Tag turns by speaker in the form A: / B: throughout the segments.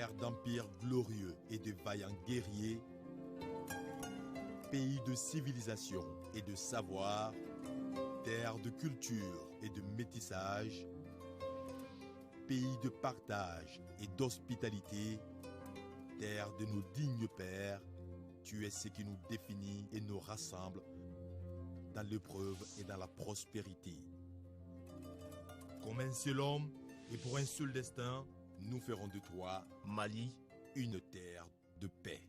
A: Terre d'empires glorieux et de vaillants guerriers, pays de civilisation et de savoir, terre de culture et de métissage, pays de partage et d'hospitalité, terre de nos dignes pères, tu es ce qui nous définit et nous rassemble dans l'épreuve et dans la prospérité. Comme un seul homme et pour un seul destin, nous ferons de toi, Mali, une terre de paix.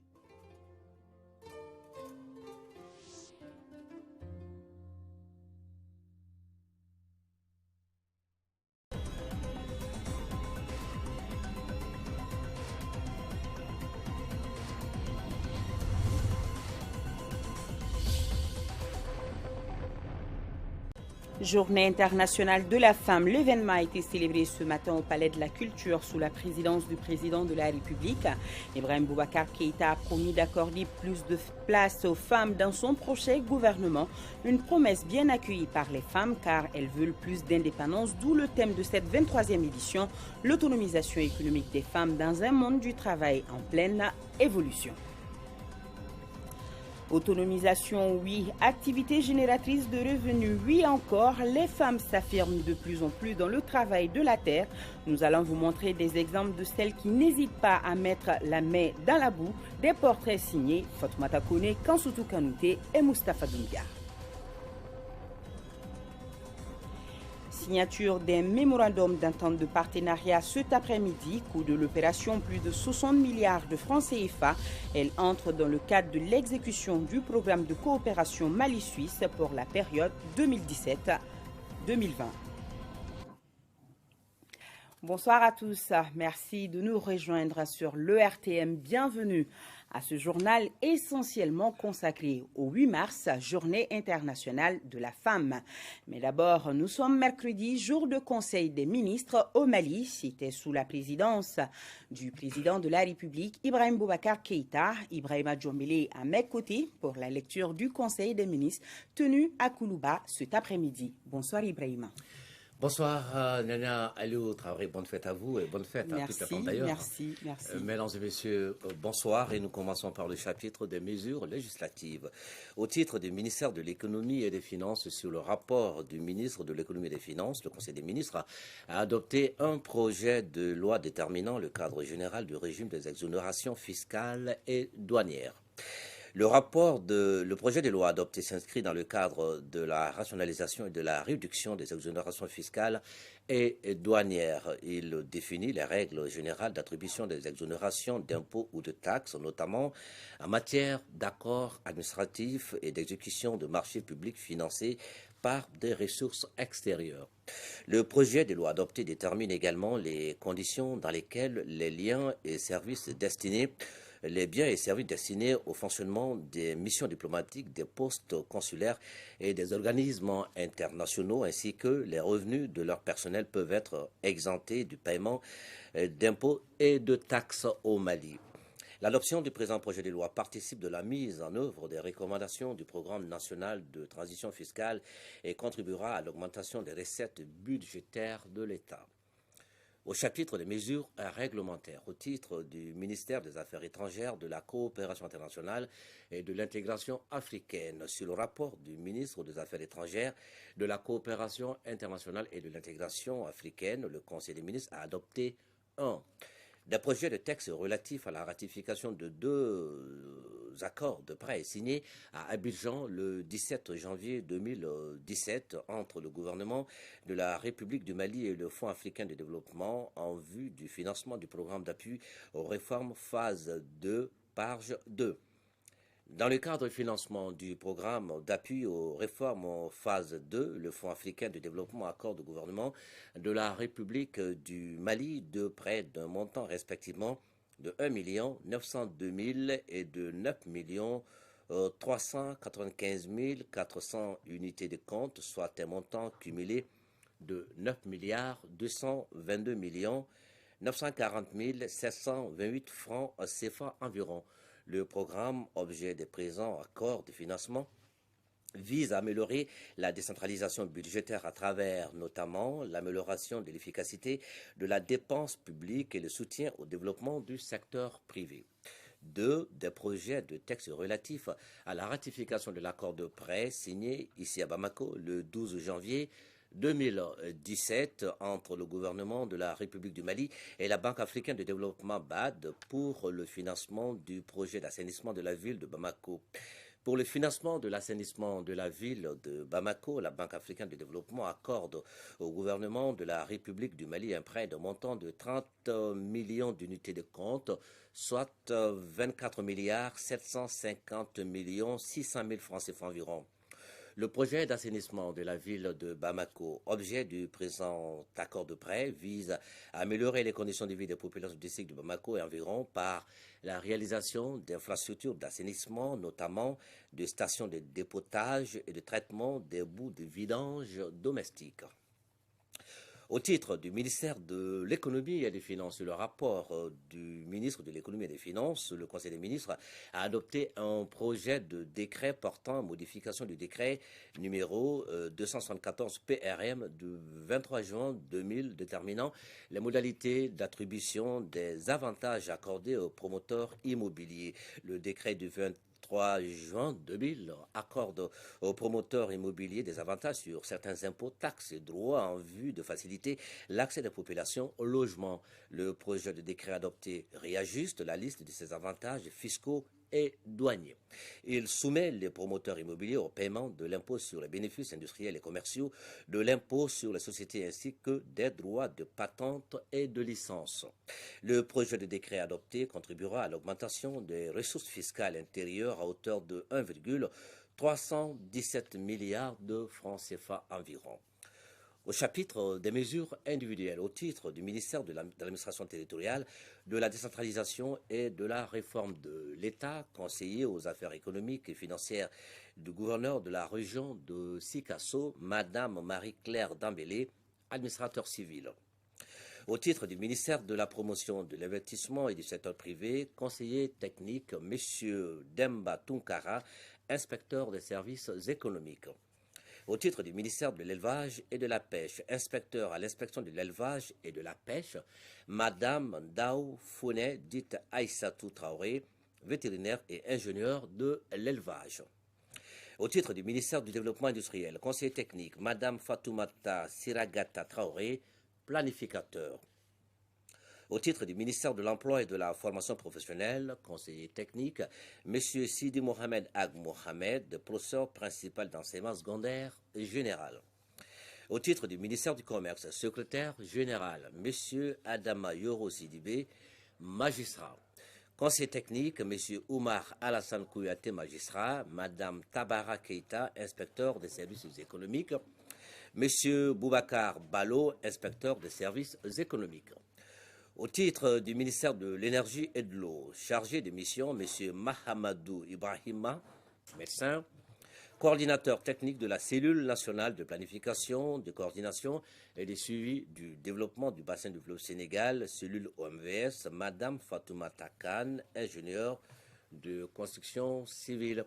B: Journée internationale de la femme. L'événement a été célébré ce matin au Palais de la Culture sous la présidence du président de la République. Ibrahim Boubacar Keïta a promis d'accorder plus de place aux femmes dans son prochain gouvernement. Une promesse bien accueillie par les femmes car elles veulent plus d'indépendance, d'où le thème de cette 23e édition, l'autonomisation économique des femmes dans un monde du travail en pleine évolution. Autonomisation, oui. Activité génératrice de revenus, oui encore. Les femmes s'affirment de plus en plus dans le travail de la terre. Nous allons vous montrer des exemples de celles qui n'hésitent pas à mettre la main dans la boue. Des portraits signés Fatoumata Kone, Kansoutou Kanouté et Moustapha Doumbia. Signature d'un mémorandum d'entente de partenariat cet après-midi, coût de l'opération plus de 60 milliards de francs CFA. Elle entre dans le cadre de l'exécution du programme de coopération Mali-Suisse pour la période 2017-2020. Bonsoir à tous, merci de nous rejoindre sur l'ERTM. Bienvenue à ce journal essentiellement consacré au 8 mars, Journée internationale de la femme. Mais d'abord, nous sommes mercredi, jour de Conseil des ministres au Mali. C'était sous la présidence du président de la République, Ibrahim Boubacar Keïta. Ibrahima Djombele à mes côtés pour la lecture du Conseil des ministres tenu à Koulouba cet après-midi. Bonsoir Ibrahima.
C: Bonsoir Nana Aliou Traoré, bonne fête à vous et bonne fête à toute la femme d'ailleurs.
B: Merci.
C: Mesdames et messieurs, bonsoir et nous commençons par le chapitre des mesures législatives. Au titre du ministère de l'économie et des finances, sur le rapport du ministre de l'économie et des finances, le Conseil des ministres a adopté un projet de loi déterminant le cadre général du régime des exonérations fiscales et douanières. Le projet de loi adopté s'inscrit dans le cadre de la rationalisation et de la réduction des exonérations fiscales et douanières. Il définit les règles générales d'attribution des exonérations d'impôts ou de taxes, notamment en matière d'accords administratifs et d'exécution de marchés publics financés par des ressources extérieures. Le projet de loi adopté détermine également les conditions dans lesquelles les biens et services destinés au fonctionnement des missions diplomatiques, des postes consulaires et des organismes internationaux, ainsi que les revenus de leur personnel peuvent être exemptés du paiement d'impôts et de taxes au Mali. L'adoption du présent projet de loi participe de la mise en œuvre des recommandations du Programme national de transition fiscale et contribuera à l'augmentation des recettes budgétaires de l'État. Au chapitre des mesures réglementaires, au titre du ministère des Affaires étrangères, de la coopération internationale et de l'intégration africaine, sur le rapport du ministre des Affaires étrangères, de la coopération internationale et de l'intégration africaine, le Conseil des ministres a adopté des projets de texte relatifs à la ratification de 2 accords de prêt signés à Abidjan le 17 janvier 2017 entre le gouvernement de la République du Mali et le Fonds africain de développement en vue du financement du programme d'appui aux réformes phase 2, PARJ 2. Dans le cadre du financement du programme d'appui aux réformes phase 2, le Fonds africain de développement accorde au gouvernement de la République du Mali de prêts d'un montant respectivement de 1 902 000 et de 9 395 400 unités de compte, soit un montant cumulé de 9 222 940 728 francs CFA environ. Le programme, objet des présents accords de financement, vise à améliorer la décentralisation budgétaire à travers notamment l'amélioration de l'efficacité de la dépense publique et le soutien au développement du secteur privé. 2. Des projets de textes relatifs à la ratification de l'accord de prêt signé ici à Bamako le 12 janvier 2017 entre le gouvernement de la République du Mali et la Banque africaine de développement BAD pour le financement du projet d'assainissement de la ville de Bamako. Pour le financement de l'assainissement de la ville de Bamako, la Banque africaine de développement accorde au gouvernement de la République du Mali un prêt de montant de 30 millions d'unités de compte, soit 24 milliards 750 millions 600 000 francs CFA environ. Le projet d'assainissement de la ville de Bamako, objet du présent accord de prêt, vise à améliorer les conditions de vie des populations du district de Bamako et environ par la réalisation d'infrastructures d'assainissement, notamment de stations de dépotage et de traitement des boues de vidange domestiques. Au titre du ministère de l'Économie et des Finances, le rapport du ministre de l'Économie et des Finances, le Conseil des ministres a adopté un projet de décret portant modification du décret numéro 274 PRM du 23 juin 2000 déterminant les modalités d'attribution des avantages accordés aux promoteurs immobiliers. Le décret du 3 juin 2000 accorde aux promoteurs immobiliers des avantages sur certains impôts, taxes et droits en vue de faciliter l'accès des populations au logement. Le projet de décret adopté réajuste la liste de ces avantages fiscaux et douaniers. Il soumet les promoteurs immobiliers au paiement de l'impôt sur les bénéfices industriels et commerciaux, de l'impôt sur les sociétés ainsi que des droits de patente et de licence. Le projet de décret adopté contribuera à l'augmentation des ressources fiscales intérieures à hauteur de 1,317 milliards de francs CFA environ. Au chapitre des mesures individuelles, au titre du ministère de l'administration territoriale, de la décentralisation et de la réforme de l'État, conseiller aux affaires économiques et financières du gouverneur de la région de Sikasso, Madame Marie-Claire Dambélé, administrateur civil. Au titre du ministère de la promotion de l'investissement et du secteur privé, conseiller technique, Monsieur Demba Tunkara, inspecteur des services économiques. Au titre du ministère de l'Élevage et de la Pêche, inspecteur à l'inspection de l'élevage et de la pêche, Madame Ndao Founé, dite Aïssatou Traoré, vétérinaire et ingénieur de l'élevage. Au titre du ministère du Développement industriel, conseiller technique, Madame Fatoumata Siragata Traoré, planificateur. Au titre du ministère de l'Emploi et de la Formation professionnelle, conseiller technique, M. Sidi Mohamed Ag Mohamed, professeur principal d'enseignement secondaire et général. Au titre du ministère du Commerce, secrétaire général, M. Adama Yoro Sidibé, magistrat. Conseiller technique, M. Oumar Alassane Kouyaté, magistrat, Mme Tabara Keita, inspecteur des services économiques, M. Boubacar Balo, inspecteur des services économiques. Au titre du ministère de l'Énergie et de l'Eau, chargé de mission, M. Mahamadou Ibrahima, médecin, coordinateur technique de la cellule nationale de planification, de coordination et de suivi du développement du bassin du fleuve Sénégal, cellule OMVS, Madame Fatoumata Kane, ingénieure de construction civile.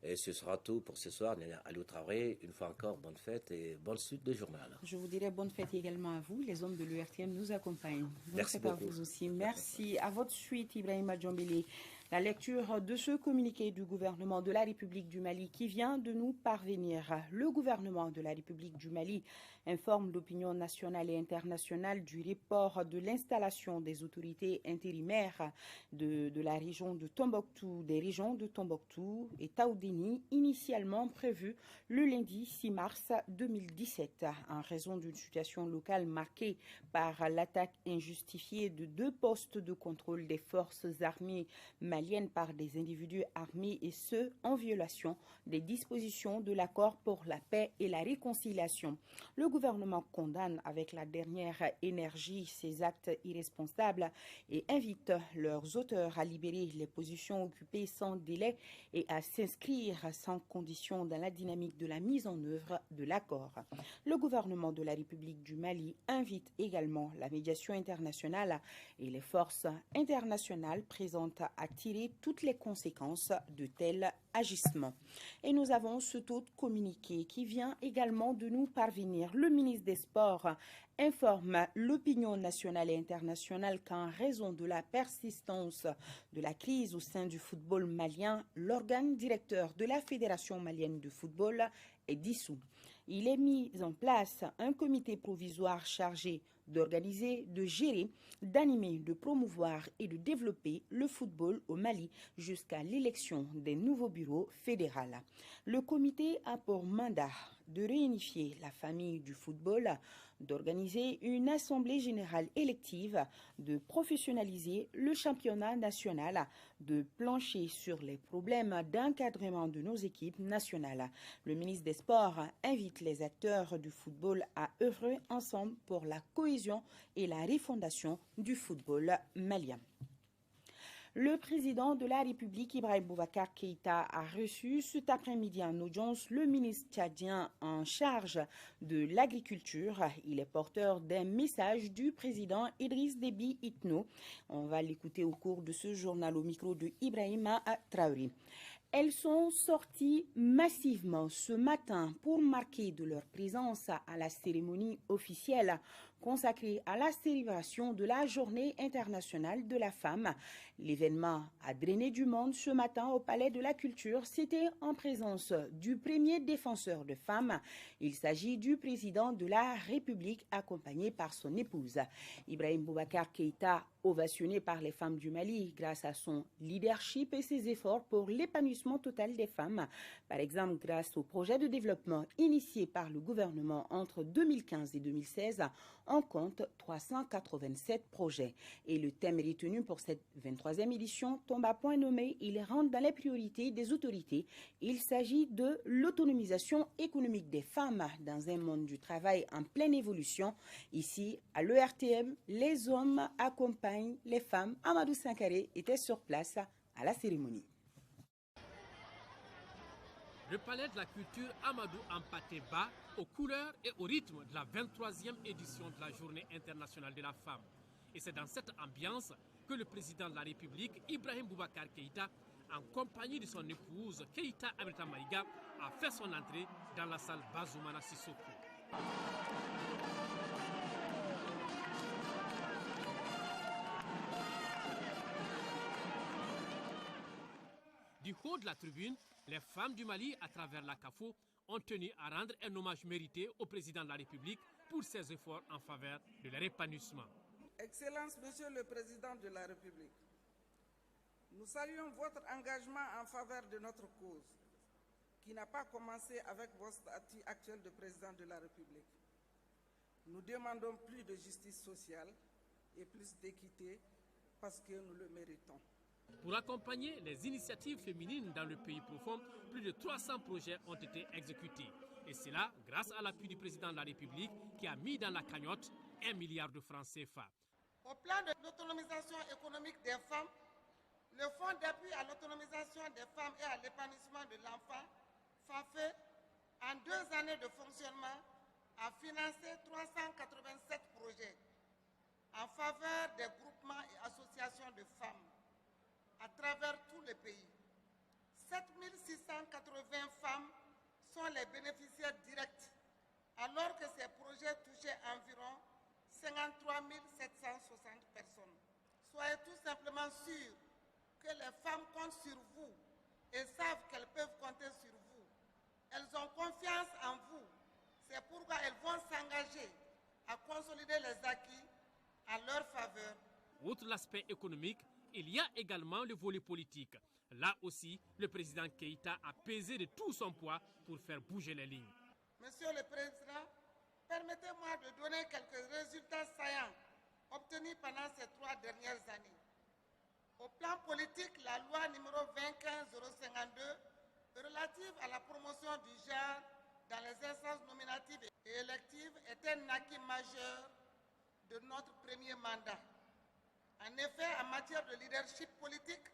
C: Et ce sera tout pour ce soir. Aliou Traoré, une fois encore, bonne fête et bonne suite de journal.
B: Je vous dirai bonne fête également à vous. Les hommes de l'URTM nous accompagnent.
C: Merci beaucoup.
B: À vous aussi. Merci. À votre suite, Ibrahima Djambélé. La lecture de ce communiqué du gouvernement de la République du Mali qui vient de nous parvenir. Le gouvernement de la République du Mali informe l'opinion nationale et internationale du report de l'installation des autorités intérimaires de la région de Tombouctou, des régions de Tombouctou et Taoudéni, initialement prévu le lundi 6 mars 2017, en raison d'une situation locale marquée par l'attaque injustifiée de 2 postes de contrôle des forces armées maliennes par des individus armés et ce, en violation des dispositions de l'accord pour la paix et la réconciliation. Le gouvernement condamne avec la dernière énergie ces actes irresponsables et invite leurs auteurs à libérer les positions occupées sans délai et à s'inscrire sans condition dans la dynamique de la mise en œuvre de l'accord. Le gouvernement de la République du Mali invite également la médiation internationale et les forces internationales présentes à tirer tirer toutes les conséquences de tels agissements. Et nous avons ce taux de communiqué qui vient également de nous parvenir. Le ministre des Sports informe l'opinion nationale et internationale qu'en raison de la persistance de la crise au sein du football malien, l'organe directeur de la Fédération malienne de football est dissous. Il est mis en place un comité provisoire chargé d'organiser, de gérer, d'animer, de promouvoir et de développer le football au Mali jusqu'à l'élection des nouveaux bureaux fédéraux. Le comité a pour mandat de réunifier la famille du football, d'organiser une assemblée générale élective, de professionnaliser le championnat national, de plancher sur les problèmes d'encadrement de nos équipes nationales. Le ministre des Sports invite les acteurs du football à œuvrer ensemble pour la cohésion et la refondation du football malien. Le président de la République, Ibrahim Boubacar Keïta, a reçu cet après-midi en audience le ministre tchadien en charge de l'agriculture. Il est porteur d'un message du président Idriss Déby Itno. On va l'écouter au cours de ce journal au micro de Ibrahima Traoré. Elles sont sorties massivement ce matin pour marquer de leur présence à la cérémonie officielle consacrée à la célébration de la Journée internationale de la femme. L'événement a drainé du monde ce matin au Palais de la Culture. C'était en présence du premier défenseur de femmes. Il s'agit du président de la République accompagné par son épouse. Ibrahim Boubacar Keïta, ovationné par les femmes du Mali grâce à son leadership et ses efforts pour l'épanouissement total des femmes. Par exemple, grâce au projet de développement initié par le gouvernement entre 2015 et 2016, on compte 387 projets. Et le thème retenu pour cette 23e édition tombe à point nommé. Il rentre dans les priorités des autorités. Il s'agit de l'autonomisation économique des femmes dans un monde du travail en pleine évolution. Ici, à l'ERTM, les hommes accompagnent les femmes. Amadou Sankaré était sur place à la cérémonie.
D: Le palais de la culture Amadou Hampâté-Bâ aux couleurs et au rythme de la 23e édition de la Journée internationale de la femme. Et c'est dans cette ambiance que le président de la République, Ibrahim Boubacar Keïta, en compagnie de son épouse Keïta Aminata Maïga, a fait son entrée dans la salle Bazoumana Sissoko. Du haut de la tribune, les femmes du Mali, à travers la CAFO, ont tenu à rendre un hommage mérité au président de la République pour ses efforts en faveur de leur épanouissement.
E: Excellence, Monsieur le Président de la République, nous saluons votre engagement en faveur de notre cause, qui n'a pas commencé avec votre statut actuel de Président de la République. Nous demandons plus de justice sociale et plus d'équité parce que nous le méritons.
D: Pour accompagner les initiatives féminines dans le pays profond, plus de 300 projets ont été exécutés. Et cela grâce à l'appui du président de la République qui a mis dans la cagnotte 1 milliard de francs CFA.
F: Au plan de l'autonomisation économique des femmes, le Fonds d'appui à l'autonomisation des femmes et à l'épanouissement de l'enfant, FAFE, en 2 années de fonctionnement, a financé 387 projets en faveur des groupements et associations de femmes à travers tout le pays. 7 680 femmes sont les bénéficiaires directs, alors que ces projets touchaient environ 53 760 personnes. Soyez tout simplement sûrs que les femmes comptent sur vous et savent qu'elles peuvent compter sur vous. Elles ont confiance en vous. C'est pourquoi elles vont s'engager à consolider les acquis en leur faveur.
D: Outre l'aspect économique, il y a également le volet politique. Là aussi, le président Keïta a pesé de tout son poids pour faire bouger les lignes.
F: Monsieur le Président, permettez-moi de donner quelques résultats saillants obtenus pendant ces 3 dernières années. Au plan politique, la loi numéro 2015-052 relative à la promotion du genre dans les instances nominatives et électives est un acquis majeur de notre premier mandat. En effet, en matière de leadership politique,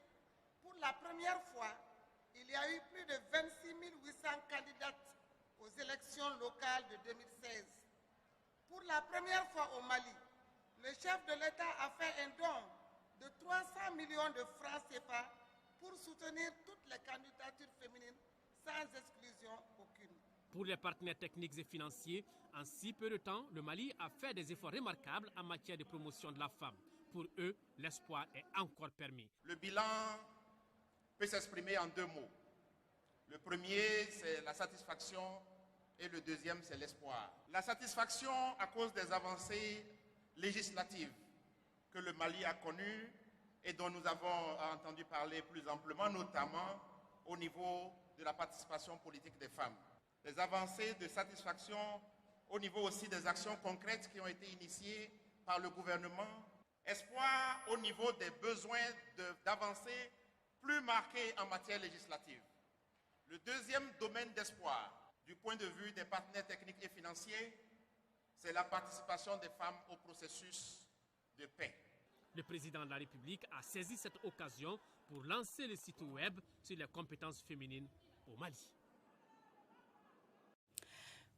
F: pour la première fois, il y a eu plus de 26 800 candidates aux élections locales de 2016. Pour la première fois au Mali, le chef de l'État a fait un don de 300 millions de francs CFA pour soutenir toutes les candidatures féminines sans exclusion aucune.
D: Pour les partenaires techniques et financiers, en si peu de temps, le Mali a fait des efforts remarquables en matière de promotion de la femme. Pour eux, l'espoir est encore permis.
G: Le bilan peut s'exprimer en deux mots. Le premier, c'est la satisfaction et le deuxième, c'est l'espoir. La satisfaction à cause des avancées législatives que le Mali a connues et dont nous avons entendu parler plus amplement, notamment au niveau de la participation politique des femmes. Les avancées de satisfaction au niveau aussi des actions concrètes qui ont été initiées par le gouvernement. Espoir au niveau des besoins d'avancées plus marquées en matière législative. Le deuxième domaine d'espoir, du point de vue des partenaires techniques et financiers, c'est la participation des femmes au processus de paix.
D: Le président de la République a saisi cette occasion pour lancer le site web sur les compétences féminines au Mali.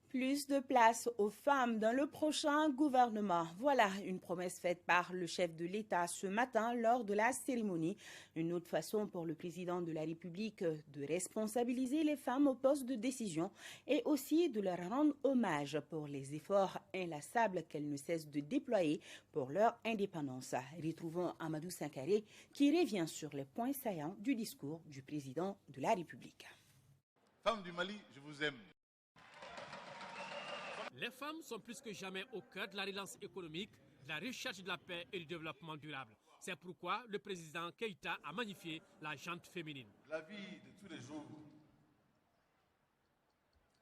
B: Plus de place aux femmes dans le prochain gouvernement. Voilà une promesse faite par le chef de l'État ce matin lors de la cérémonie. Une autre façon pour le président de la République de responsabiliser les femmes au poste de décision et aussi de leur rendre hommage pour les efforts inlassables qu'elles ne cessent de déployer pour leur indépendance. Retrouvons Amadou Sankaré qui revient sur les points saillants du discours du président de la République.
H: Femmes du Mali, je vous aime.
D: Les femmes sont plus que jamais au cœur de la relance économique, de la recherche de la paix et du développement durable. C'est pourquoi le président Keïta a magnifié la gente féminine.
H: La vie de tous les jours,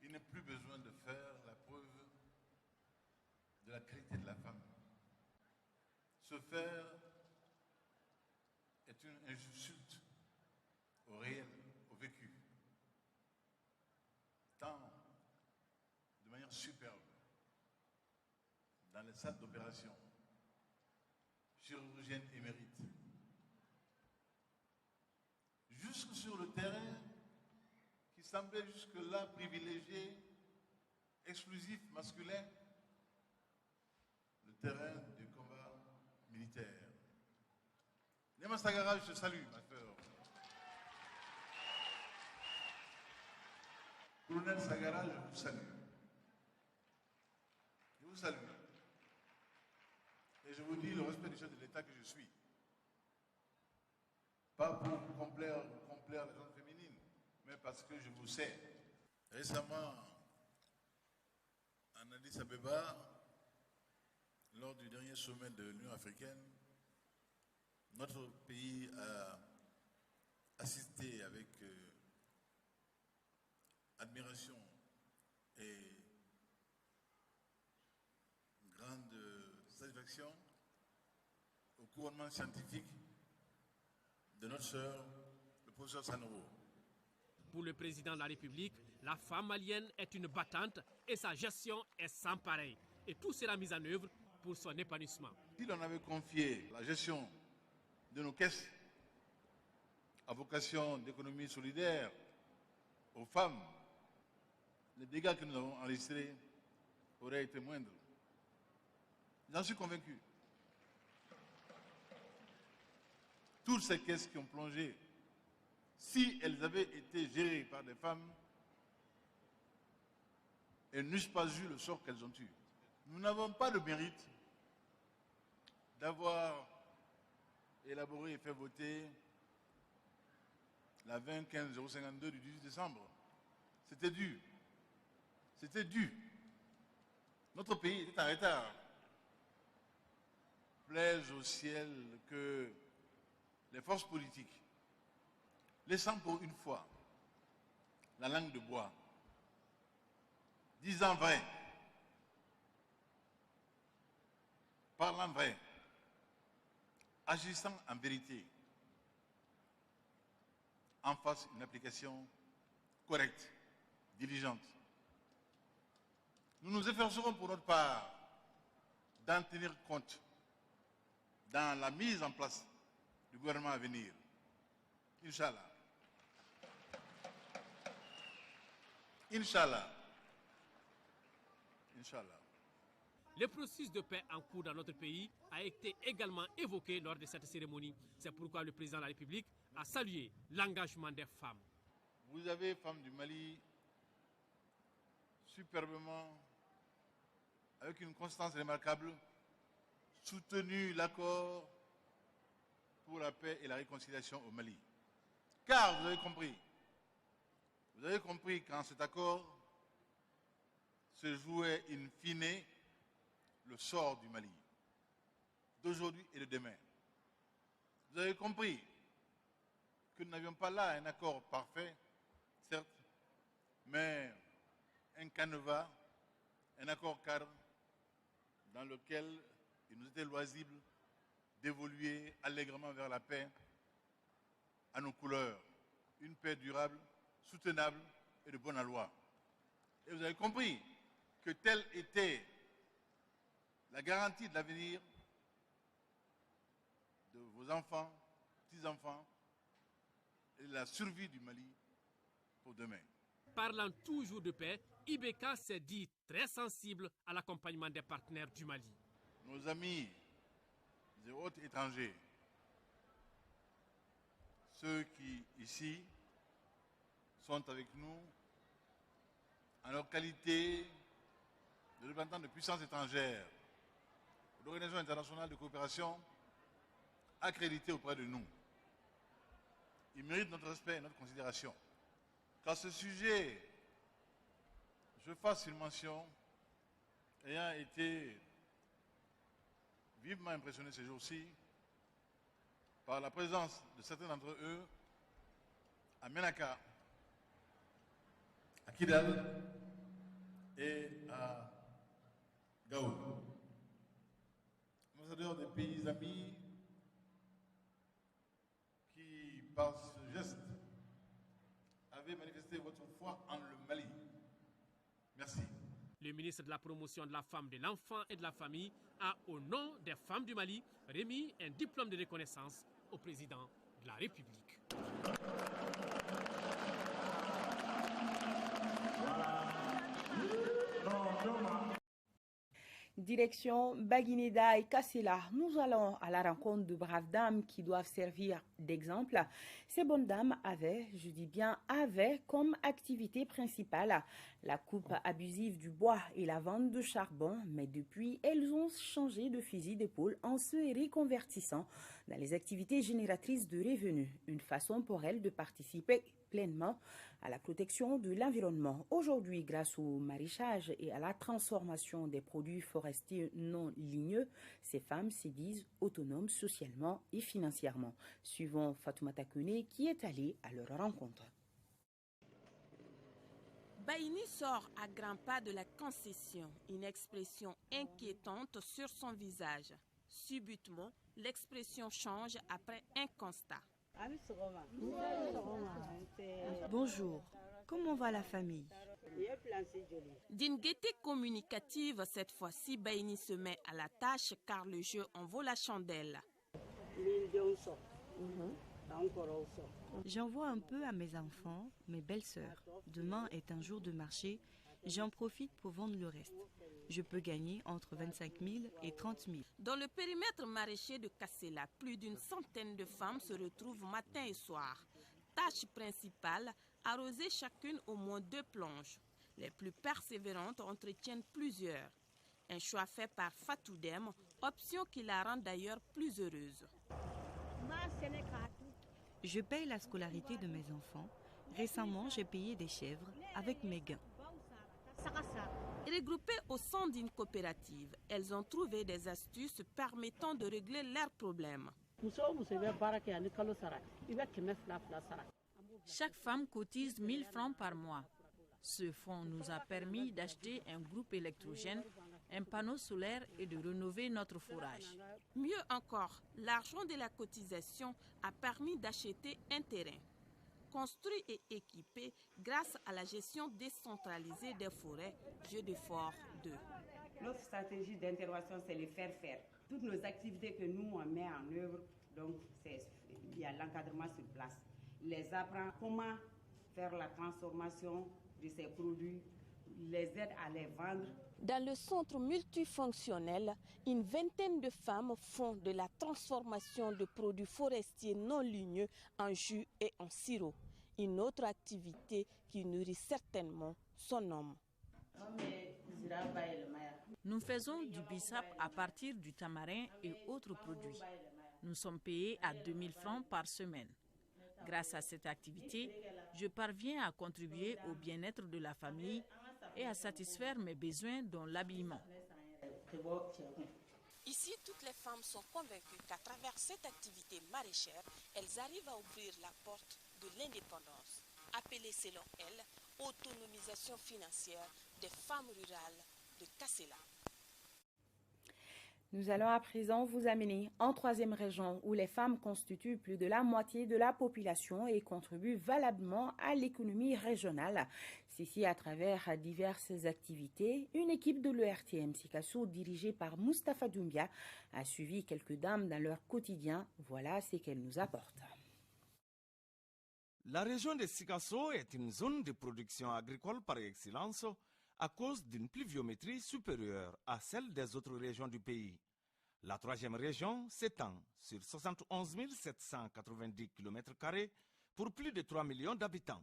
H: il n'est plus besoin de faire la preuve de la qualité de la femme. Se faire est une insulte au réel, au vécu. Tant de manière superbe dans les salles d'opération, chirurgienne émérite, jusque sur le terrain qui semblait jusque-là privilégié, exclusif, masculin, le terrain du combat militaire. Néma Sagara, je te salue, ma sœur. Colonel Sagara, je vous salue. Je vous salue. Et je vous dis le respect du chef de l'État que je suis. Pas pour complaire la gente féminine, mais parce que je vous sais. Récemment, en Addis Abeba, lors du dernier sommet de l'Union africaine, notre pays a assisté avec admiration et grande satisfaction au couronnement scientifique de notre sœur, le professeur Sanogo.
D: Pour le président de la République, la femme malienne est une battante et sa gestion est sans pareil. Et tout sera mis en œuvre pour son épanouissement.
H: Si l'on avait confié la gestion de nos caisses à vocation d'économie solidaire aux femmes, les dégâts que nous avons enregistrés auraient été moindres. J'en suis convaincu. Toutes ces caisses qui ont plongé, si elles avaient été gérées par des femmes, elles n'eussent pas eu le sort qu'elles ont eu. Nous n'avons pas le mérite d'avoir élaboré et fait voter la 20-15-052 du 18 décembre. C'était dû. C'était dû. Notre pays était en retard. Plaise au ciel que les forces politiques, laissant pour une fois la langue de bois, disant vrai, parlant vrai, agissant en vérité, en fasse une application correcte, diligente. Nous nous efforcerons pour notre part d'en tenir compte dans la mise en place du gouvernement à venir. Inch'Allah. Inch'Allah. Inch'Allah.
D: Le processus de paix en cours dans notre pays a été également évoqué lors de cette cérémonie. C'est pourquoi le président de la République a salué l'engagement des femmes.
H: Vous avez, femmes du Mali, superbement, avec une constance remarquable, soutenu l'accord pour la paix et la réconciliation au Mali. Car vous avez compris qu'en cet accord se jouait in fine le sort du Mali, d'aujourd'hui et de demain. Vous avez compris que nous n'avions pas là un accord parfait, certes, mais un canevas, un accord cadre dans lequel il nous était loisible d'évoluer allègrement vers la paix à nos couleurs, une paix durable, soutenable et de bonne aloi. Et vous avez compris que telle était la garantie de l'avenir de vos enfants, petits-enfants, et la survie du Mali pour demain.
D: Parlant toujours de paix, IBK s'est dit très sensible à l'accompagnement des partenaires du Mali.
H: Nos amis et autres étrangers, ceux qui, ici, sont avec nous en leur qualité de représentants de puissances étrangères, d'organisations internationales de coopération accréditées auprès de nous. Ils méritent notre respect et notre considération. Qu'à ce sujet, je fasse une mention ayant été vivement impressionné ces jours-ci par la présence de certains d'entre eux à Menaka, à Kidal et à Gao. Ambassadeurs des pays amis qui, par ce geste, avaient manifesté votre foi en le Mali. Merci.
D: Le ministre de la Promotion de la Femme, de l'Enfant et de la Famille a, au nom des femmes du Mali, remis un diplôme de reconnaissance au président de la République.
B: Direction Baguineda et Kassela, nous allons à la rencontre de braves dames qui doivent servir d'exemple. Ces bonnes dames avaient, je dis bien avaient, comme activité principale la coupe abusive du bois et la vente de charbon, mais depuis, elles ont changé de fusil d'épaule en se reconvertissant dans les activités génératrices de revenus, une façon pour elles de participer pleinement à la protection de l'environnement. Aujourd'hui, grâce au maraîchage et à la transformation des produits forestiers non ligneux, ces femmes se disent autonomes socialement et financièrement. Suivons Fatoumata Kone qui est allée à leur rencontre.
I: Baïni sort à grands pas de la concession, une expression inquiétante sur son visage. Subitement, l'expression change après un constat.
J: Bonjour, comment va la famille?
I: D'une gaieté communicative, cette fois-ci, Baïni se met à la tâche car le jeu en vaut la chandelle.
J: J'envoie un peu à mes enfants, mes belles-sœurs. Demain est un jour de marché, j'en profite pour vendre le reste. Je peux gagner entre 25 000 et 30 000.
I: Dans le périmètre maraîcher de Kassela, plus d'une centaine de femmes se retrouvent matin et soir. Tâche principale, arroser chacune au moins 2 plonges. Les plus persévérantes entretiennent plusieurs. Un choix fait par Fatoudem, option qui la rend d'ailleurs plus heureuse.
J: Je paye la scolarité de mes enfants. Récemment, j'ai payé des chèvres avec mes gains.
I: Regroupées au sein d'une coopérative, elles ont trouvé des astuces permettant de régler leurs problèmes.
K: Chaque femme cotise 1 000 francs par mois. Ce fonds nous a permis d'acheter un groupe électrogène, un panneau solaire et de rénover notre fourrage.
I: Mieux encore, l'argent de la cotisation a permis d'acheter un terrain. Construit et équipé grâce à la gestion décentralisée des forêts, Jeu de Fort 2.
L: Notre stratégie d'intervention, c'est le faire faire. Toutes nos activités que nous, on met en œuvre, donc il y a l'encadrement sur place. Il les apprend comment faire la transformation de ces produits les aide à les vendre.
I: Dans le centre multifonctionnel, une vingtaine de femmes font de la transformation de produits forestiers non ligneux en jus et en sirop. Une autre activité qui nourrit certainement son homme.
K: Nous faisons du bissap à partir du tamarin et autres produits. Nous sommes payés à 2000 francs par semaine. Grâce à cette activité, je parviens à contribuer au bien-être de la famille et à satisfaire mes besoins dans l'habillement.
I: Ici, toutes les femmes sont convaincues qu'à travers cette activité maraîchère, elles arrivent à ouvrir la porte de l'indépendance, appelée selon elles autonomisation financière des femmes rurales de Kassela.
B: Nous allons à présent vous amener en troisième région où les femmes constituent plus de la moitié de la population et contribuent valablement à l'économie régionale. Ceci à travers diverses activités. Une équipe de l'ERTM Sikasso dirigée par Moustapha Doumbia a suivi quelques dames dans leur quotidien. Voilà ce qu'elle nous apporte.
M: La région de Sikasso est une zone de production agricole par excellence à cause d'une pluviométrie supérieure à celle des autres régions du pays. La troisième région s'étend sur 71 790 km² pour plus de 3 millions d'habitants.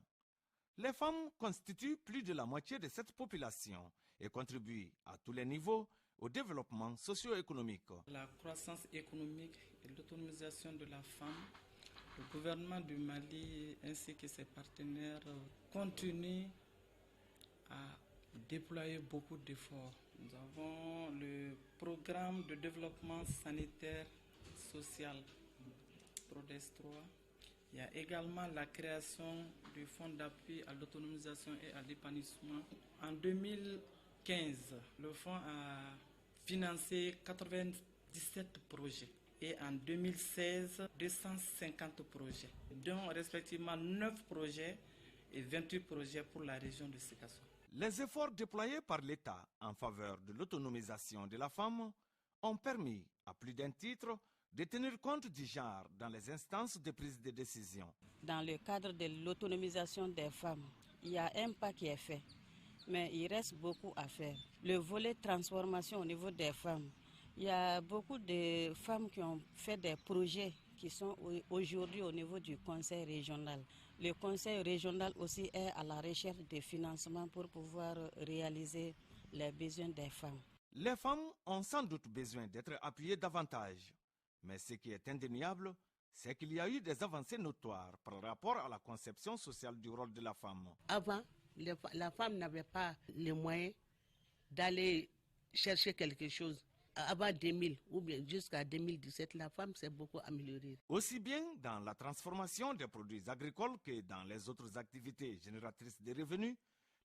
M: Les femmes constituent plus de la moitié de cette population et contribuent à tous les niveaux au développement socio-économique.
N: La croissance économique et l'autonomisation de la femme, le gouvernement du Mali ainsi que ses partenaires continuent à déployer beaucoup d'efforts. Nous avons le programme de développement sanitaire social PRODES 3. Il y a également la création du fonds d'appui à l'autonomisation et à l'épanouissement. En 2015, le fonds a financé 97 projets et en 2016, 250 projets, dont respectivement 9 projets et 28 projets pour la région de Sikasso.
M: Les efforts déployés par l'État en faveur de l'autonomisation de la femme ont permis, à plus d'un titre, de tenir compte du genre dans les instances de prise de décision.
O: Dans le cadre de l'autonomisation des femmes, il y a un pas qui est fait, mais il reste beaucoup à faire. Le volet transformation au niveau des femmes, il y a beaucoup de femmes qui ont fait des projets qui sont aujourd'hui au niveau du conseil régional. Le conseil régional aussi est à la recherche de financement pour pouvoir réaliser les besoins des femmes.
M: Les femmes ont sans doute besoin d'être appuyées davantage. Mais ce qui est indéniable, c'est qu'il y a eu des avancées notoires par rapport à la conception sociale du rôle de la femme.
P: Avant, la femme n'avait pas les moyens d'aller chercher quelque chose. Avant 2000 ou bien jusqu'à 2017, la femme s'est beaucoup améliorée.
M: Aussi bien dans la transformation des produits agricoles que dans les autres activités génératrices de revenus,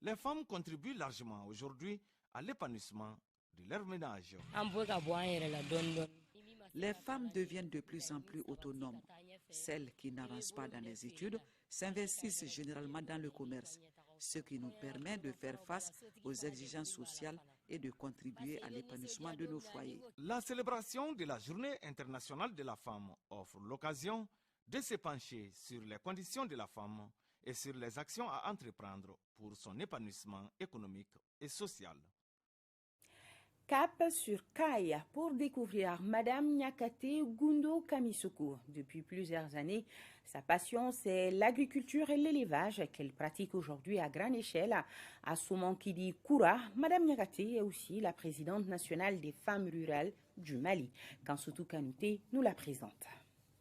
M: les femmes contribuent largement aujourd'hui à l'épanouissement de leur ménage.
Q: Les femmes deviennent de plus en plus autonomes. Celles qui n'avancent pas dans les études s'investissent généralement dans le commerce, ce qui nous permet de faire face aux exigences sociales et de contribuer à l'épanouissement de nos foyers.
M: La célébration de la Journée internationale de la femme offre l'occasion de se pencher sur les conditions de la femme et sur les actions à entreprendre pour son épanouissement économique et social.
B: Cap sur Kaya pour découvrir Madame Nyakate Gundo Kamisoko. Depuis plusieurs années, sa passion, c'est l'agriculture et l'élevage qu'elle pratique aujourd'hui à grande échelle. À Soumankidi Koura, Madame Nyakate est aussi la présidente nationale des femmes rurales du Mali. Kansoutou Kanouté nous la présente.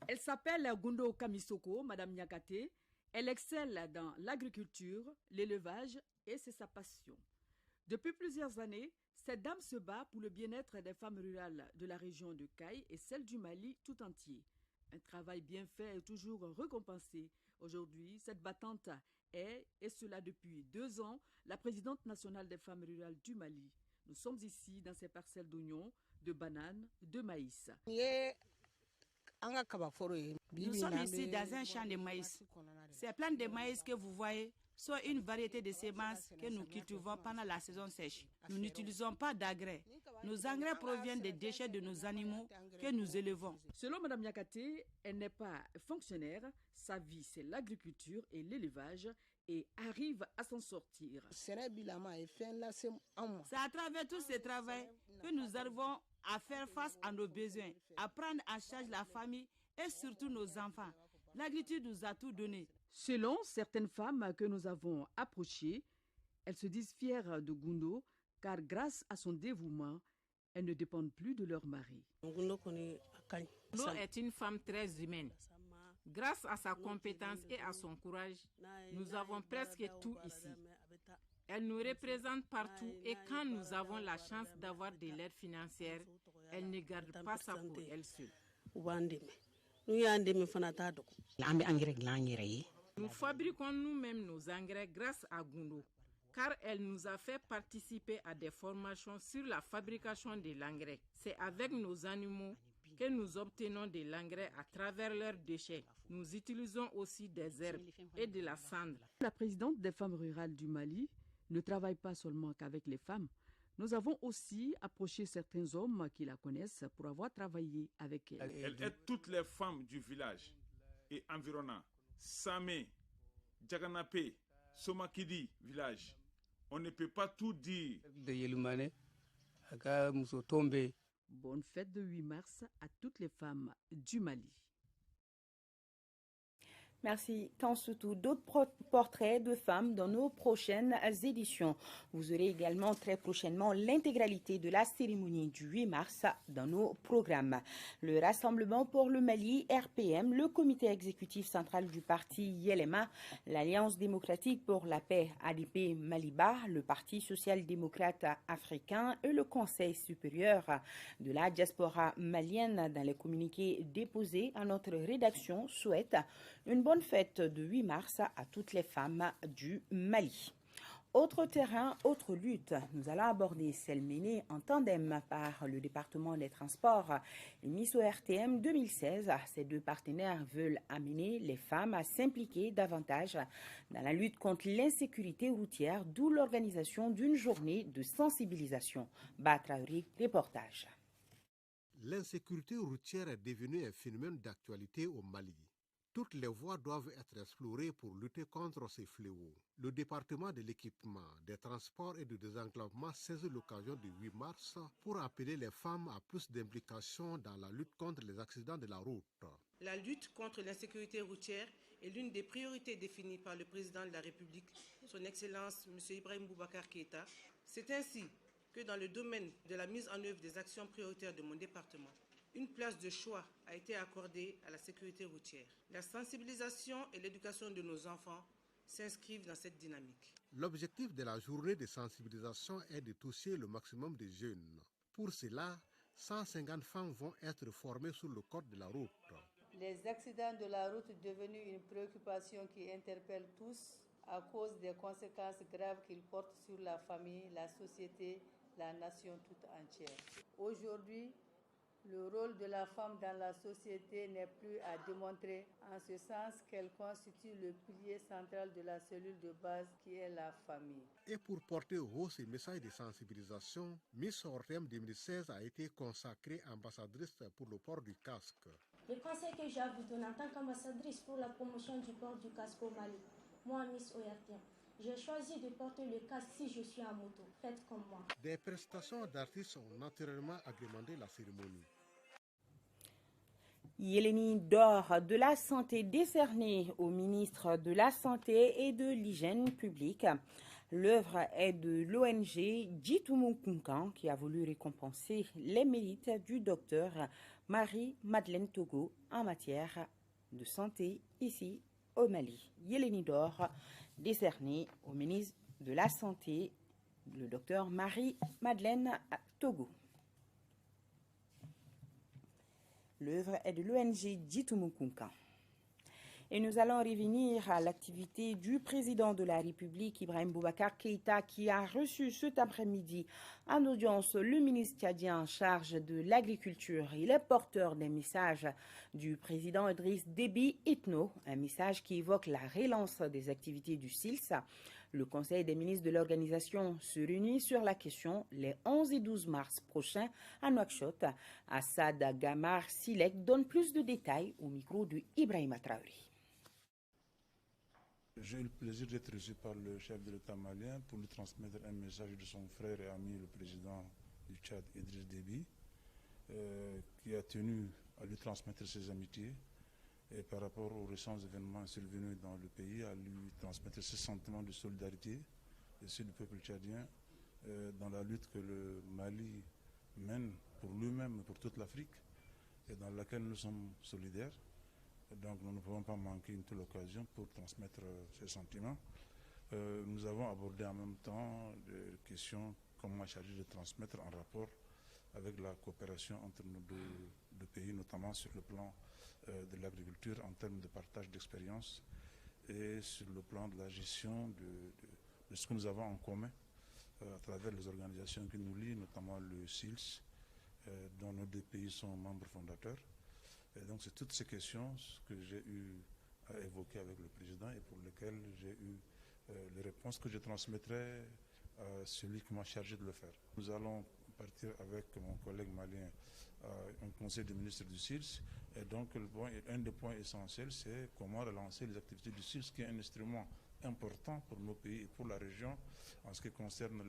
R: Elle s'appelle Gundo Kamisoko, Madame Nyakate. Elle excelle dans l'agriculture, l'élevage et c'est sa passion. Depuis plusieurs années, cette dame se bat pour le bien-être des femmes rurales de la région de Kaye et celle du Mali tout entier. Un travail bien fait est toujours récompensé. Aujourd'hui, cette battante est, et cela depuis 2 ans, la présidente nationale des femmes rurales du Mali. Nous sommes ici dans ces parcelles d'oignons, de bananes, de maïs.
S: Nous sommes ici dans un champ de maïs. Ces plantes de maïs que vous voyez sont une variété de semences que nous cultivons pendant la saison sèche. Nous n'utilisons pas d'engrais. Nos engrais proviennent des déchets de nos animaux que nous élevons.
R: Selon Mme Nyakate, elle n'est pas fonctionnaire. Sa vie, c'est l'agriculture et l'élevage. et arrivent à s'en sortir.
S: C'est à travers tout ce travail que nous arrivons à faire face à nos besoins, à prendre en charge la famille et surtout nos enfants. L'agriculture nous a tout donné.
R: Selon certaines femmes que nous avons approchées, elles se disent fières de Gundo car grâce à son dévouement, elles ne dépendent plus de leur mari.
K: Gundo est une femme très humaine. Grâce à sa compétence et à son courage, nous avons presque tout ici. Elle nous représente partout et quand nous avons la chance d'avoir de l'aide financière, elle ne garde pas ça pour elle seule. Nous fabriquons nous-mêmes nos engrais grâce à Gundo, car elle nous a fait participer à des formations sur la fabrication de l'engrais. C'est avec nos animaux que nous obtenons de l'engrais à travers leurs déchets. Nous utilisons aussi des herbes et de la cendre.
R: La présidente des femmes rurales du Mali ne travaille pas seulement qu'avec les femmes. Nous avons aussi approché certains hommes qui la connaissent pour avoir travaillé avec elle.
T: Elle aide toutes les femmes du village et environnant. Samé, Djaganapé, Somakidi, village. On ne peut pas tout dire.
R: Bonne fête de 8 mars à toutes les femmes du Mali.
B: Merci. Tant surtout d'autres portraits de femmes dans nos prochaines éditions. Vous aurez également très prochainement l'intégralité de la cérémonie du 8 mars dans nos programmes. Le Rassemblement pour le Mali, RPM, le comité exécutif central du parti YELEMA, l'Alliance démocratique pour la paix ADP Maliba, le Parti social-démocrate africain et le Conseil supérieur de la diaspora malienne dans les communiqués déposés à notre rédaction souhaitent une bonne fête de 8 mars à toutes les femmes du Mali. Autre terrain, autre lutte, nous allons aborder celle menée en tandem par le département des transports et mise au RTM 2016. Ces deux partenaires veulent amener les femmes à s'impliquer davantage dans la lutte contre l'insécurité routière, d'où l'organisation d'une journée de sensibilisation. Batraouri, reportage.
U: L'insécurité routière est devenue un phénomène d'actualité au Mali. Toutes les voies doivent être explorées pour lutter contre ces fléaux. Le département de l'équipement, des transports et du désenclavement saisit l'occasion du 8 mars pour appeler les femmes à plus d'implication dans la lutte contre les accidents de la route.
V: La lutte contre l'insécurité routière est l'une des priorités définies par le président de la République, son Excellence M. Ibrahim Boubacar Keïta. C'est ainsi que dans le domaine de la mise en œuvre des actions prioritaires de mon département, une place de choix a été accordée à la sécurité routière. La sensibilisation et l'éducation de nos enfants s'inscrivent dans cette dynamique.
U: L'objectif de la journée de sensibilisation est de toucher le maximum de jeunes. Pour cela, 150 femmes vont être formées sur le code de la route.
W: Les accidents de la route sont devenus une préoccupation qui interpelle tous à cause des conséquences graves qu'ils portent sur la famille, la société, la nation toute entière. Aujourd'hui, le rôle de la femme dans la société n'est plus à démontrer, en ce sens qu'elle constitue le pilier central de la cellule de base qui est la famille.
U: Et pour porter haut ces messages de sensibilisation, Miss Ortem 2016 a été consacrée ambassadrice pour le port du casque.
X: Le conseil que j'ai à vous donner en tant qu'ambassadrice pour la promotion du port du casque au Mali, moi, Miss Oyartien, j'ai choisi de porter le casque si je suis en moto. Faites comme moi.
U: Des prestations d'artistes ont naturellement agrémenté la cérémonie.
B: Yeleni d'or de la santé décernée au ministre de la Santé et de l'Hygiène publique. L'œuvre est de l'ONG Djitoumou-Kunkan qui a voulu récompenser les mérites du docteur Marie-Madeleine Togo en matière de santé ici au Mali. Yeleni d'or décerné au ministre de la Santé, le docteur Marie-Madeleine Togo. L'œuvre est de l'ONG Djitoumou-Kunkan. Et nous allons revenir à l'activité du président de la République, Ibrahim Boubacar Keïta, qui a reçu cet après-midi en audience le ministre tchadien en charge de l'agriculture. Il est porteur des messages du président Idriss Déby Itno, un message qui évoque la relance des activités du SILS. Le Conseil des ministres de l'organisation se réunit sur la question les 11 et 12 mars prochains à Nouakchott. Assad Gamar Silek donne plus de détails au micro de Ibrahim Traoré.
A: J'ai eu le plaisir d'être reçu par le chef de l'État malien pour lui transmettre un message de son frère et ami, le président du Tchad, Idriss Déby, qui a tenu à lui transmettre ses amitiés et par rapport aux récents événements survenus dans le pays, à lui transmettre ses sentiments de solidarité et ceux du peuple tchadien dans la lutte que le Mali mène pour lui-même et pour toute l'Afrique et dans laquelle nous sommes solidaires. Et donc nous ne pouvons pas manquer une telle occasion pour transmettre ces sentiments. Nous avons abordé en même temps des questions qu'on m'a chargé de transmettre en rapport avec la coopération entre nos deux pays, notamment sur le plan de l'agriculture en termes de partage d'expériences et sur le plan de la gestion de ce que nous avons en commun à travers les organisations qui nous lient, notamment le SILS, dont nos deux pays sont membres fondateurs. Et donc c'est toutes ces questions que j'ai eu à évoquer avec le président et pour lesquelles j'ai eu les réponses que je transmettrai à celui qui m'a chargé de le faire. Nous allons partir avec mon collègue malien à un conseil des ministres du SILS et donc un des points essentiels c'est comment relancer les activités du SILS qui est un instrument important pour nos pays et pour la région en ce qui concerne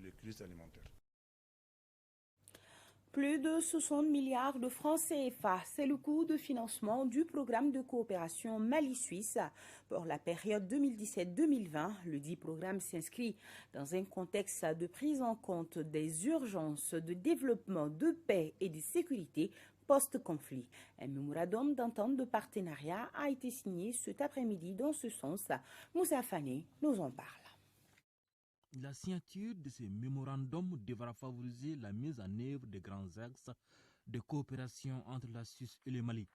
A: les crises alimentaires.
B: Plus de 60 milliards de francs CFA, c'est le coût de financement du programme de coopération Mali-Suisse pour la période 2017-2020. Le dit programme s'inscrit dans un contexte de prise en compte des urgences de développement, de paix et de sécurité post-conflit. Un mémorandum d'entente de partenariat a été signé cet après-midi dans ce sens. Moussa Fane nous en parle.
C: La signature de ce mémorandum devra favoriser la mise en œuvre des grands axes de coopération entre la Suisse et le Mali.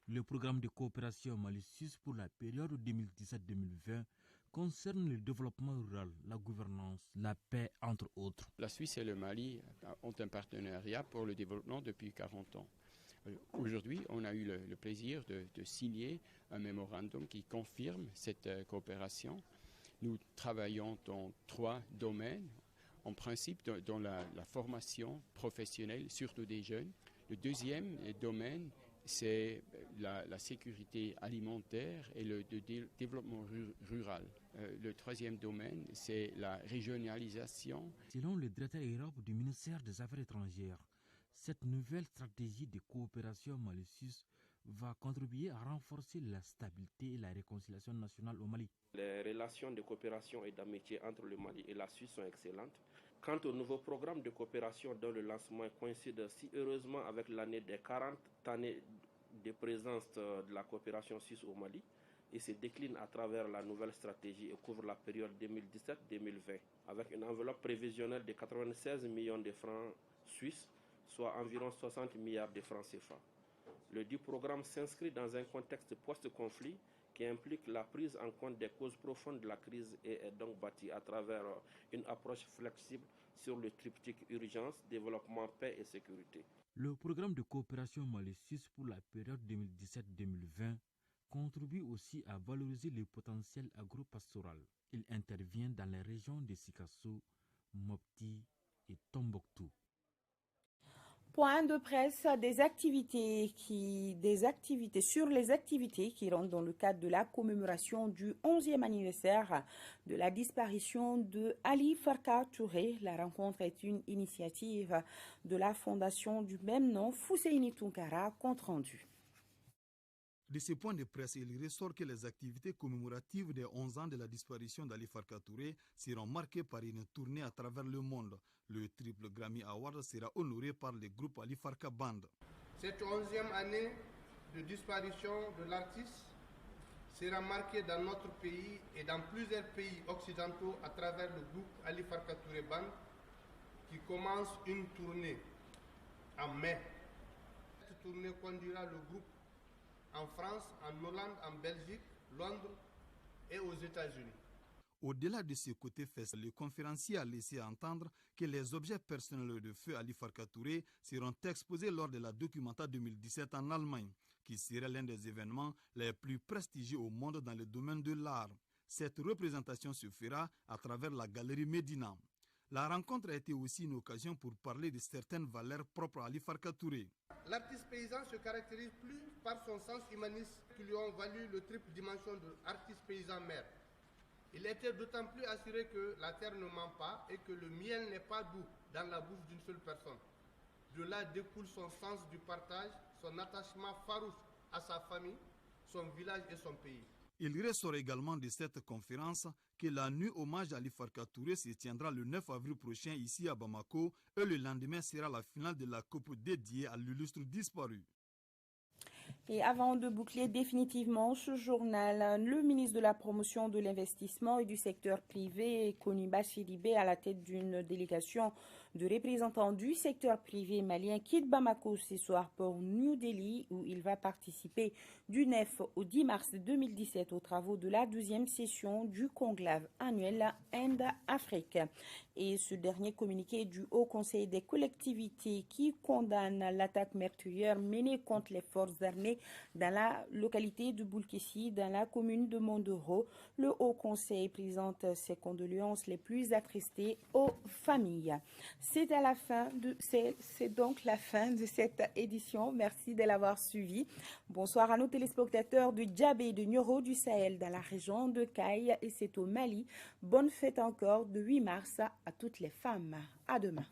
C: Le programme de coopération Mali-Suisse pour la période 2017-2020 concerne le développement rural, la gouvernance, la paix, entre autres.
E: La Suisse et le Mali ont un partenariat pour le développement depuis 40 ans. Aujourd'hui, on a eu le plaisir de signer un mémorandum qui confirme cette coopération. Nous travaillons dans 3 domaines, en principe dans la formation professionnelle, surtout des jeunes. Le deuxième domaine, c'est la sécurité alimentaire et le développement rural. Le troisième domaine, c'est la régionalisation.
C: Selon le directeur Europe du ministère des Affaires étrangères, cette nouvelle stratégie de coopération Mali-Suisse va contribuer à renforcer la stabilité et la réconciliation nationale au Mali.
F: Les relations de coopération et d'amitié entre le Mali et la Suisse sont excellentes. Quant au nouveau programme de coopération dont le lancement coïncide si heureusement avec l'année des 40 années de présence de la coopération suisse au Mali, et se décline à travers la nouvelle stratégie et couvre la période 2017-2020, avec une enveloppe prévisionnelle de 96 millions de francs suisses, soit environ 60 milliards de francs CFA. Le dit programme s'inscrit dans un contexte post-conflit qui implique la prise en compte des causes profondes de la crise et est donc bâti à travers une approche flexible sur le triptyque urgence, développement, paix et sécurité.
C: Le programme de coopération Mali-Suisse pour la période 2017-2020 contribue aussi à valoriser le potentiel agropastoral. Il intervient dans les régions de Sikasso, Mopti et Tombouctou.
B: Point de presse sur les activités qui rentrent dans le cadre de la commémoration du 11e anniversaire de la disparition de Ali Farka Touré. La rencontre est une initiative de la fondation du même nom, Fousseini Tounkara, compte rendu.
Y: De ce point de presse, il ressort que les activités commémoratives des 11 ans de la disparition d'Ali Farka Touré seront marquées par une tournée à travers le monde. Le triple Grammy Award sera honoré par le groupe Ali Farka Band.
Z: Cette 11e année de disparition de l'artiste sera marquée dans notre pays et dans plusieurs pays occidentaux à travers le groupe Ali Farka Touré Band qui commence une tournée en mai. Cette tournée conduira le groupe en France, en Hollande, en Belgique, Londres et aux États-Unis.
Y: Au-delà de ce côté fest, le conférencier a laissé entendre que les objets personnels de feu Ali Farka Touré seront exposés lors de la Documenta 2017 en Allemagne, qui serait l'un des événements les plus prestigieux au monde dans le domaine de l'art. Cette représentation se fera à travers la galerie Médina. La rencontre a été aussi une occasion pour parler de certaines valeurs propres à Ali Farka Touré.
Z: L'artiste paysan se caractérise plus par son sens humaniste qui lui ont valu le triple dimension de artiste paysan maire. Il était d'autant plus assuré que la terre ne ment pas et que le miel n'est pas doux dans la bouche d'une seule personne. De là découle son sens du partage, son attachement farouche à sa famille, son village et son pays.
Y: Il ressort également de cette conférence que la nuit hommage à Ali Farka Touré se tiendra le 9 avril prochain ici à Bamako et le lendemain sera la finale de la coupe dédiée à l'illustre disparu.
B: Et avant de boucler définitivement ce journal, le ministre de la Promotion de l'investissement et du secteur privé, Koniba Sidibé, à la tête d'une délégation de représentants du secteur privé malien, quitte Bamako ce soir pour New Delhi, où il va participer du 9 au 10 mars 2017 aux travaux de la 12e session du conclave annuel Inde-Afrique. Et ce dernier communiqué du Haut Conseil des collectivités qui condamne l'attaque meurtrière menée contre les forces armées dans la localité de Boulkessi, dans la commune de Mondoro. Le Haut Conseil présente ses condoléances les plus attristées aux familles. C'est donc la fin de cette édition. Merci de l'avoir suivi. Bonsoir à nos téléspectateurs de Djabé et de Nioro du Sahel dans la région de Caille et c'est au Mali. Bonne fête encore de 8 mars à toutes les femmes. À demain.